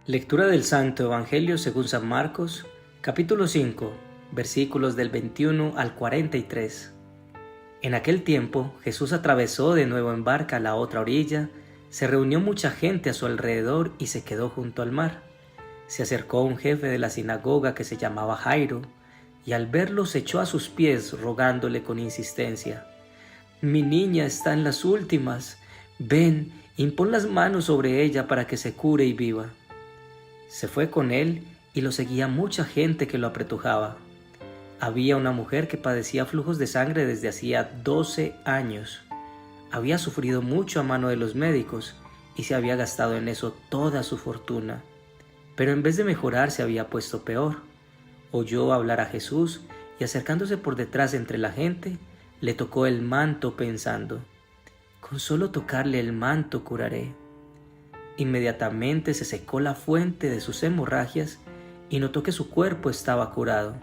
Lectura del Santo Evangelio según San Marcos, capítulo 5, versículos del 21 al 43. En aquel tiempo, Jesús atravesó de nuevo en barca a la otra orilla, se reunió mucha gente a su alrededor y se quedó junto al mar. Se acercó un jefe de la sinagoga que se llamaba Jairo, y al verlo se echó a sus pies rogándole con insistencia: «Mi niña está en las últimas, ven, impon las manos sobre ella para que se cure y viva». Se fue con él y lo seguía mucha gente que lo apretujaba. Había una mujer que padecía flujos de sangre desde hacía 12 años. Había sufrido mucho a mano de los médicos y se había gastado en eso toda su fortuna. Pero en vez de mejorar se había puesto peor. Oyó hablar a Jesús y acercándose por detrás entre la gente, le tocó el manto pensando: «Con solo tocarle el manto curaré». Inmediatamente se secó la fuente de sus hemorragias y notó que su cuerpo estaba curado.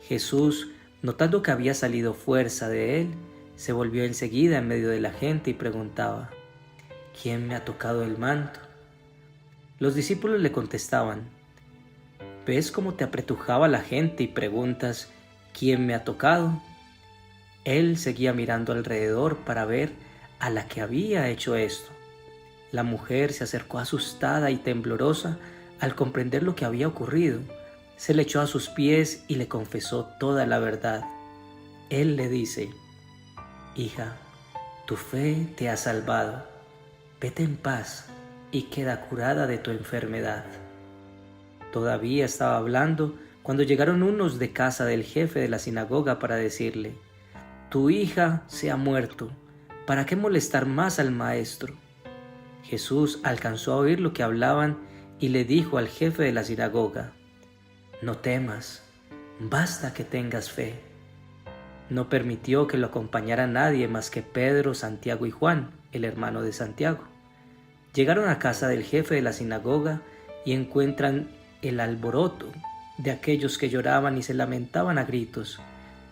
Jesús, notando que había salido fuerza de él, se volvió enseguida en medio de la gente y preguntaba: «¿Quién me ha tocado el manto?». Los discípulos le contestaban: «¿Ves cómo te apretujaba la gente y preguntas: ¿quién me ha tocado?». Él seguía mirando alrededor para ver a la que había hecho esto. La mujer se acercó asustada y temblorosa al comprender lo que había ocurrido. Se le echó a sus pies y le confesó toda la verdad. Él le dice: «Hija, tu fe te ha salvado. Vete en paz y queda curada de tu enfermedad». Todavía estaba hablando cuando llegaron unos de casa del jefe de la sinagoga para decirle: «Tu hija se ha muerto. ¿Para qué molestar más al maestro?». Jesús alcanzó a oír lo que hablaban y le dijo al jefe de la sinagoga: «No temas, basta que tengas fe». No permitió que lo acompañara nadie más que Pedro, Santiago y Juan, el hermano de Santiago. Llegaron a casa del jefe de la sinagoga y encuentran el alboroto de aquellos que lloraban y se lamentaban a gritos,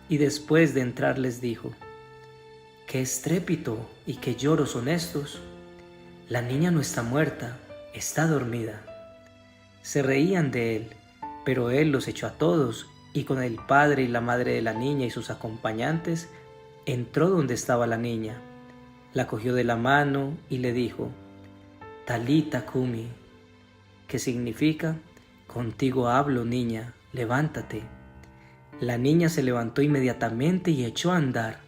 y después de entrar les dijo: «¿Qué estrépito y qué lloro son estos? La niña no está muerta, está dormida». Se reían de él, pero él los echó a todos y con el padre y la madre de la niña y sus acompañantes entró donde estaba la niña. La cogió de la mano y le dijo: «Talita cumi», que significa: «Contigo hablo, niña, levántate». La niña se levantó inmediatamente y echó a andar.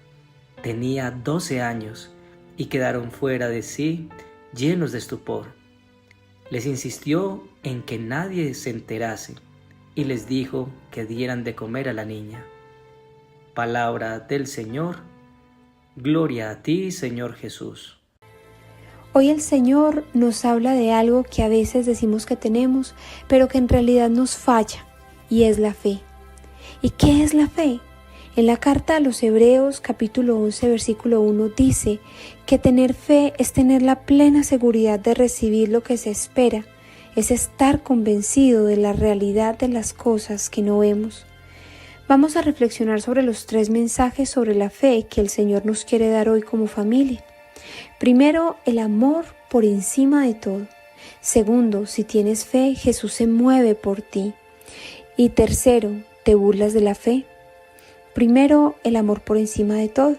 Tenía 12 años y quedaron fuera de sí, llenos de estupor. Les insistió en que nadie se enterase y les dijo que dieran de comer a la niña. Palabra del Señor. Gloria a ti, Señor Jesús. Hoy el Señor nos habla de algo que a veces decimos que tenemos, pero que en realidad nos falla, y es la fe. ¿Y qué es la fe? En la carta a los Hebreos, capítulo 11, versículo 1, dice que tener fe es tener la plena seguridad de recibir lo que se espera, es estar convencido de la realidad de las cosas que no vemos. Vamos a reflexionar sobre los 3 mensajes sobre la fe que el Señor nos quiere dar hoy como familia. Primero, el amor por encima de todo. Segundo, si tienes fe, Jesús se mueve por ti. Y tercero, ¿te burlas de la fe? Primero, el amor por encima de todo.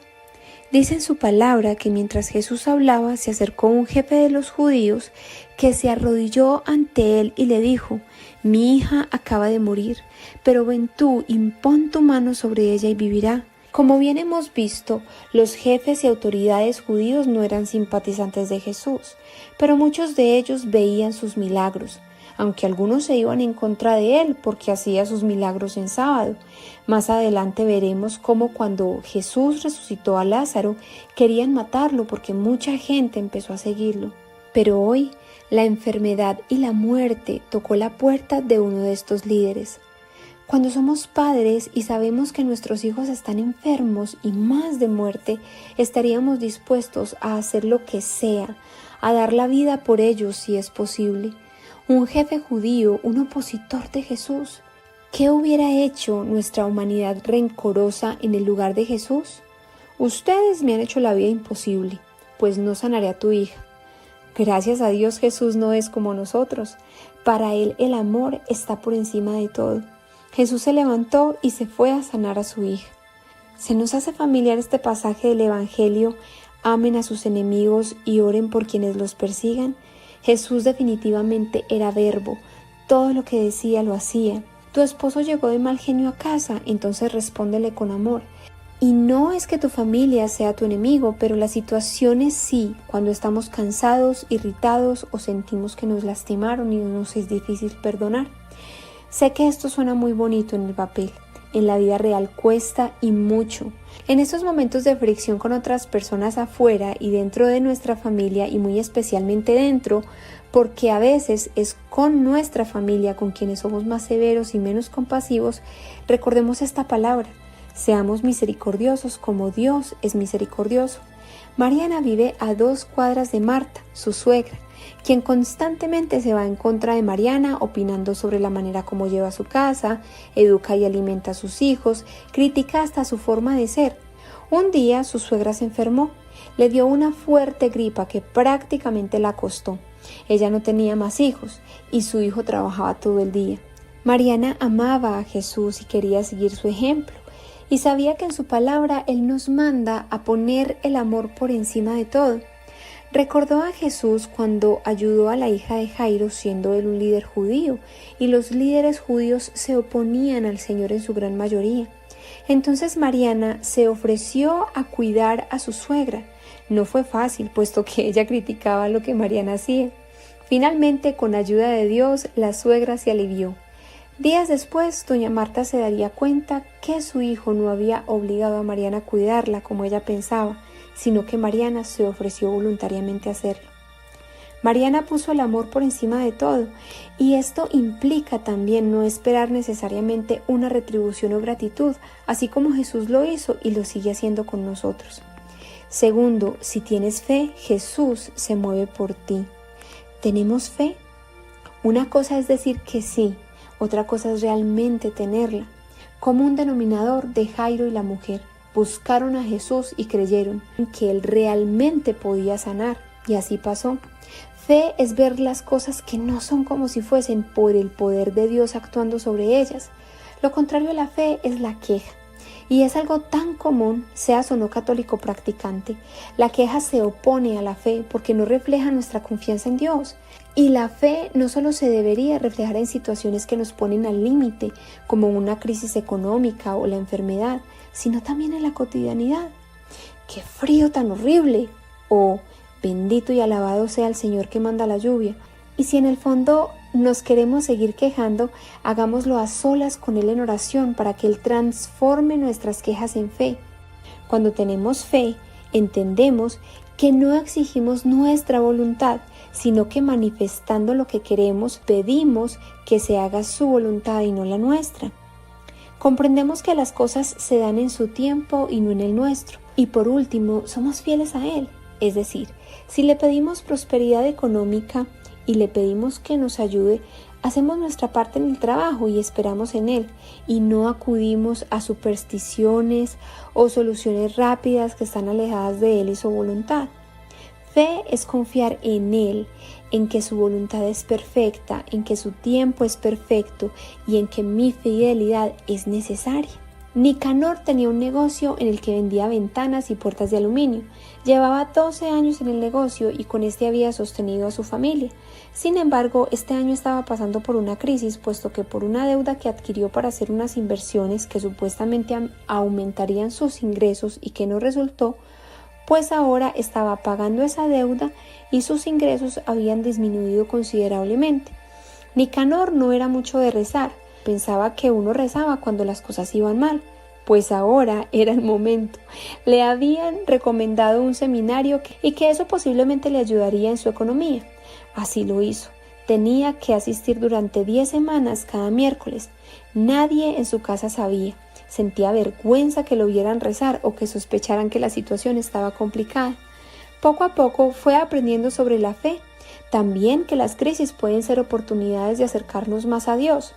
Dice en su palabra que mientras Jesús hablaba, se acercó un jefe de los judíos que se arrodilló ante él y le dijo: «Mi hija acaba de morir, pero ven tú, impón tu mano sobre ella y vivirá». Como bien hemos visto, los jefes y autoridades judíos no eran simpatizantes de Jesús, pero muchos de ellos veían sus milagros, aunque algunos se iban en contra de él porque hacía sus milagros en sábado. Más adelante veremos cómo cuando Jesús resucitó a Lázaro, querían matarlo porque mucha gente empezó a seguirlo. Pero hoy, la enfermedad y la muerte tocó la puerta de uno de estos líderes. Cuando somos padres y sabemos que nuestros hijos están enfermos y más de muerte, estaríamos dispuestos a hacer lo que sea, a dar la vida por ellos si es posible. Un jefe judío, un opositor de Jesús. ¿Qué hubiera hecho nuestra humanidad rencorosa en el lugar de Jesús? Ustedes me han hecho la vida imposible, pues no sanaré a tu hija. Gracias a Dios Jesús no es como nosotros. Para Él el amor está por encima de todo. Jesús se levantó y se fue a sanar a su hija. Se nos hace familiar este pasaje del Evangelio: amen a sus enemigos y oren por quienes los persigan. Jesús definitivamente era verbo. Todo lo que decía lo hacía. Tu esposo llegó de mal genio a casa, entonces respóndele con amor. Y no es que tu familia sea tu enemigo, pero las situaciones sí, cuando estamos cansados, irritados o sentimos que nos lastimaron y nos es difícil perdonar. Sé que esto suena muy bonito en el papel. En la vida real cuesta y mucho. En estos momentos de fricción con otras personas afuera y dentro de nuestra familia, y muy especialmente dentro, porque a veces es con nuestra familia con quienes somos más severos y menos compasivos, recordemos esta palabra: seamos misericordiosos como Dios es misericordioso. Mariana vive a 2 cuadras de Marta, su suegra, quien constantemente se va en contra de Mariana, opinando sobre la manera como lleva su casa, educa y alimenta a sus hijos, critica hasta su forma de ser. Un día su suegra se enfermó, le dio una fuerte gripa que prácticamente la acostó. Ella no tenía más hijos y su hijo trabajaba todo el día. Mariana amaba a Jesús y quería seguir su ejemplo, y sabía que en su palabra Él nos manda a poner el amor por encima de todo. Recordó a Jesús cuando ayudó a la hija de Jairo, siendo él un líder judío, y los líderes judíos se oponían al Señor en su gran mayoría. Entonces Mariana se ofreció a cuidar a su suegra. No fue fácil, puesto que ella criticaba lo que Mariana hacía. Finalmente, con ayuda de Dios, la suegra se alivió. Días después, doña Marta se daría cuenta que su hijo no había obligado a Mariana a cuidarla como ella pensaba, sino que Mariana se ofreció voluntariamente a hacerlo. Mariana puso el amor por encima de todo, y esto implica también no esperar necesariamente una retribución o gratitud, así como Jesús lo hizo y lo sigue haciendo con nosotros. Segundo, si tienes fe, Jesús se mueve por ti. ¿Tenemos fe? Una cosa es decir que sí, otra cosa es realmente tenerla. Común denominador de Jairo y la mujer: buscaron a Jesús y creyeron que Él realmente podía sanar, y así pasó. Fe es ver las cosas que no son como si fuesen por el poder de Dios actuando sobre ellas. Lo contrario a la fe es la queja, y es algo tan común, seas o no católico practicante. La queja se opone a la fe porque no refleja nuestra confianza en Dios. Y la fe no solo se debería reflejar en situaciones que nos ponen al límite, como una crisis económica o la enfermedad, sino también en la cotidianidad. ¡Qué frío tan horrible! O bendito y alabado sea el Señor que manda la lluvia. Y si en el fondo nos queremos seguir quejando, hagámoslo a solas con Él en oración para que Él transforme nuestras quejas en fe. Cuando tenemos fe, entendemos que no exigimos nuestra voluntad, sino que manifestando lo que queremos, pedimos que se haga su voluntad y no la nuestra. Comprendemos que las cosas se dan en su tiempo y no en el nuestro. Y por último, somos fieles a Él. Es decir, si le pedimos prosperidad económica y le pedimos que nos ayude, hacemos nuestra parte en el trabajo y esperamos en Él, y no acudimos a supersticiones o soluciones rápidas que están alejadas de Él y su voluntad. Fe es confiar en Él, en que su voluntad es perfecta, en que su tiempo es perfecto y en que mi fidelidad es necesaria. Nicanor tenía un negocio en el que vendía ventanas y puertas de aluminio. Llevaba 12 años en el negocio y con este había sostenido a su familia. Sin embargo, este año estaba pasando por una crisis, puesto que por una deuda que adquirió para hacer unas inversiones que supuestamente aumentarían sus ingresos y que no resultó, pues ahora estaba pagando esa deuda y sus ingresos habían disminuido considerablemente. Nicanor no era mucho de rezar, pensaba que uno rezaba cuando las cosas iban mal, pues ahora era el momento. Le habían recomendado un seminario y que eso posiblemente le ayudaría en su economía. Así lo hizo. Tenía que asistir durante 10 semanas cada miércoles. Nadie en su casa sabía. Sentía vergüenza que lo vieran rezar o que sospecharan que la situación estaba complicada. Poco a poco fue aprendiendo sobre la fe, también que las crisis pueden ser oportunidades de acercarnos más a Dios.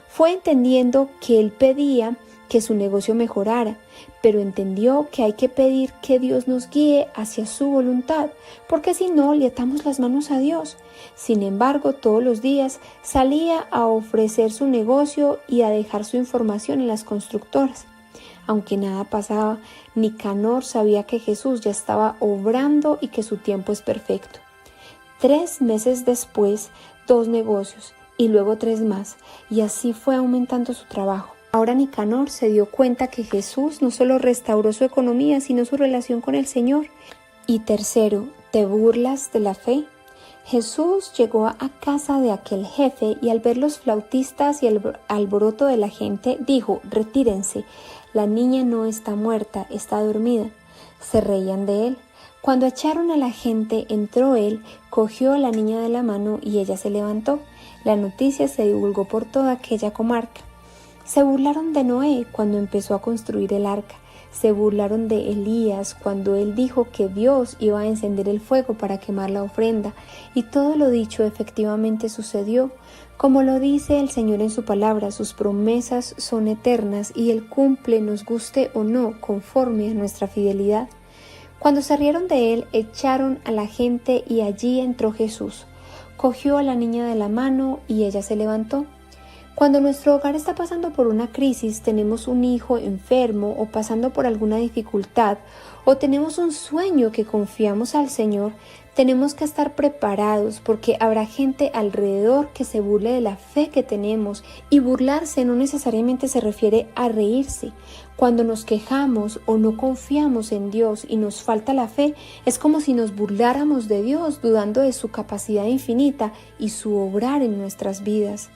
Fue entendiendo que él pedía que su negocio mejorara, pero entendió que hay que pedir que Dios nos guíe hacia su voluntad, porque si no, le atamos las manos a Dios. Sin embargo, todos los días salía a ofrecer su negocio y a dejar su información en las constructoras. Aunque nada pasaba, Nicanor sabía que Jesús ya estaba obrando y que su tiempo es perfecto. 3 meses después, 2 negocios y luego 3 más, y así fue aumentando su trabajo. Ahora Nicanor se dio cuenta que Jesús no solo restauró su economía, sino su relación con el Señor. Y tercero, ¿te burlas de la fe? Jesús llegó a casa de aquel jefe y al ver los flautistas y el alboroto de la gente, dijo: «Retírense, la niña no está muerta, está dormida». Se reían de él. Cuando echaron a la gente, entró él, cogió a la niña de la mano y ella se levantó. La noticia se divulgó por toda aquella comarca. Se burlaron de Noé cuando empezó a construir el arca. Se burlaron de Elías cuando él dijo que Dios iba a encender el fuego para quemar la ofrenda. Y todo lo dicho efectivamente sucedió. Como lo dice el Señor en su palabra, sus promesas son eternas y Él cumple, nos guste o no, conforme a nuestra fidelidad. Cuando se rieron de él, echaron a la gente y allí entró Jesús. Cogió a la niña de la mano y ella se levantó. Cuando nuestro hogar está pasando por una crisis, tenemos un hijo enfermo o pasando por alguna dificultad, o tenemos un sueño que confiamos al Señor, tenemos que estar preparados porque habrá gente alrededor que se burle de la fe que tenemos, y burlarse no necesariamente se refiere a reírse. Cuando nos quejamos o no confiamos en Dios y nos falta la fe, es como si nos burláramos de Dios, dudando de su capacidad infinita y su obrar en nuestras vidas.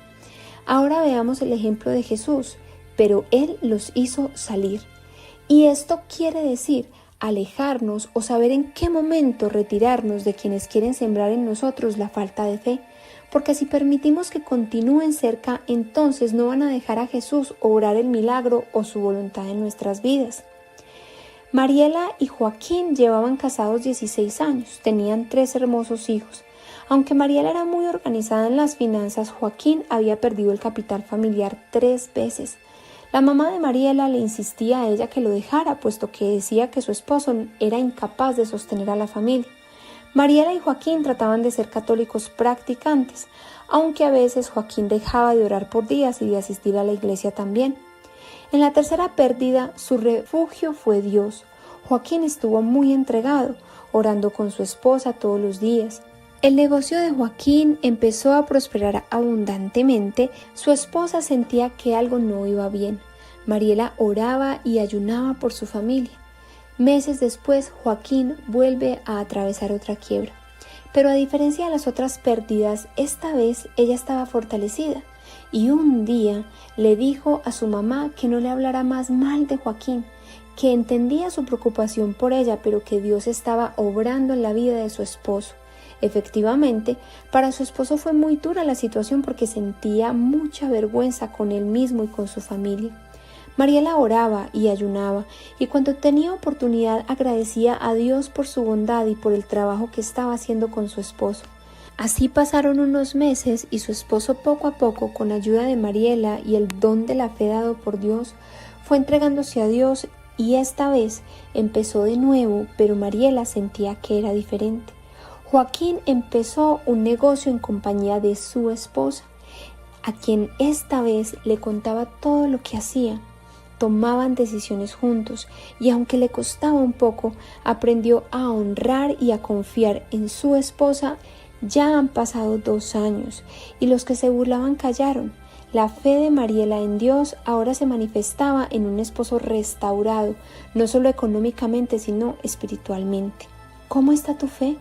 Ahora veamos el ejemplo de Jesús, pero Él los hizo salir. Y esto quiere decir alejarnos o saber en qué momento retirarnos de quienes quieren sembrar en nosotros la falta de fe, porque si permitimos que continúen cerca, entonces no van a dejar a Jesús obrar el milagro o su voluntad en nuestras vidas. Mariela y Joaquín llevaban casados 16 años, tenían 3 hermosos hijos. Aunque Mariela era muy organizada en las finanzas, Joaquín había perdido el capital familiar 3 veces. La mamá de Mariela le insistía a ella que lo dejara, puesto que decía que su esposo era incapaz de sostener a la familia. Mariela y Joaquín trataban de ser católicos practicantes, aunque a veces Joaquín dejaba de orar por días y de asistir a la iglesia también. En la tercera pérdida, su refugio fue Dios. Joaquín estuvo muy entregado, orando con su esposa todos los días. El negocio de Joaquín empezó a prosperar abundantemente. Su esposa sentía que algo no iba bien. Mariela oraba y ayunaba por su familia. Meses después, Joaquín vuelve a atravesar otra quiebra. Pero a diferencia de las otras pérdidas, esta vez ella estaba fortalecida. Y un día le dijo a su mamá que no le hablara más mal de Joaquín, que entendía su preocupación por ella, pero que Dios estaba obrando en la vida de su esposo. Efectivamente, para su esposo fue muy dura la situación porque sentía mucha vergüenza con él mismo y con su familia. Mariela oraba y ayunaba, y cuando tenía oportunidad agradecía a Dios por su bondad y por el trabajo que estaba haciendo con su esposo. Así pasaron unos meses y su esposo poco a poco, con ayuda de Mariela y el don de la fe dado por Dios, fue entregándose a Dios, y esta vez empezó de nuevo, pero Mariela sentía que era diferente. Joaquín empezó un negocio en compañía de su esposa, a quien esta vez le contaba todo lo que hacía. Tomaban decisiones juntos y aunque le costaba un poco, aprendió a honrar y a confiar en su esposa. Ya han pasado 2 años y los que se burlaban callaron. La fe de Mariela en Dios ahora se manifestaba en un esposo restaurado, no solo económicamente, sino espiritualmente. ¿Cómo está tu fe?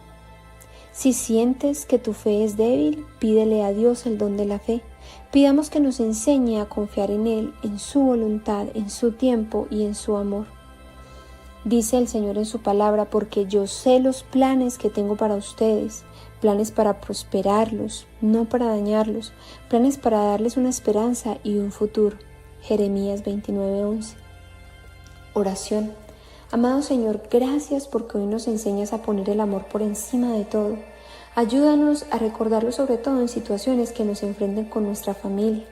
Si sientes que tu fe es débil, pídele a Dios el don de la fe. Pidamos que nos enseñe a confiar en Él, en su voluntad, en su tiempo y en su amor. Dice el Señor en su palabra: porque yo sé los planes que tengo para ustedes, planes para prosperarlos, no para dañarlos, planes para darles una esperanza y un futuro. Jeremías 29:11. Oración. Amado Señor, gracias porque hoy nos enseñas a poner el amor por encima de todo. Ayúdanos a recordarlo sobre todo en situaciones que nos enfrenten con nuestra familia.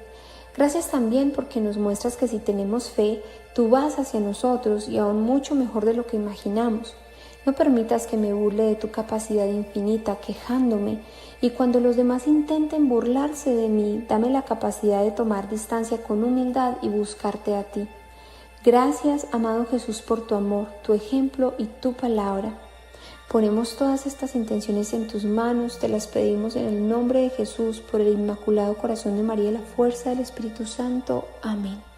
Gracias también porque nos muestras que si tenemos fe, tú vas hacia nosotros y aún mucho mejor de lo que imaginamos. No permitas que me burle de tu capacidad infinita, quejándome, y cuando los demás intenten burlarse de mí, dame la capacidad de tomar distancia con humildad y buscarte a ti. Gracias, amado Jesús, por tu amor, tu ejemplo y tu palabra. Ponemos todas estas intenciones en tus manos, te las pedimos en el nombre de Jesús, por el Inmaculado Corazón de María y la fuerza del Espíritu Santo. Amén.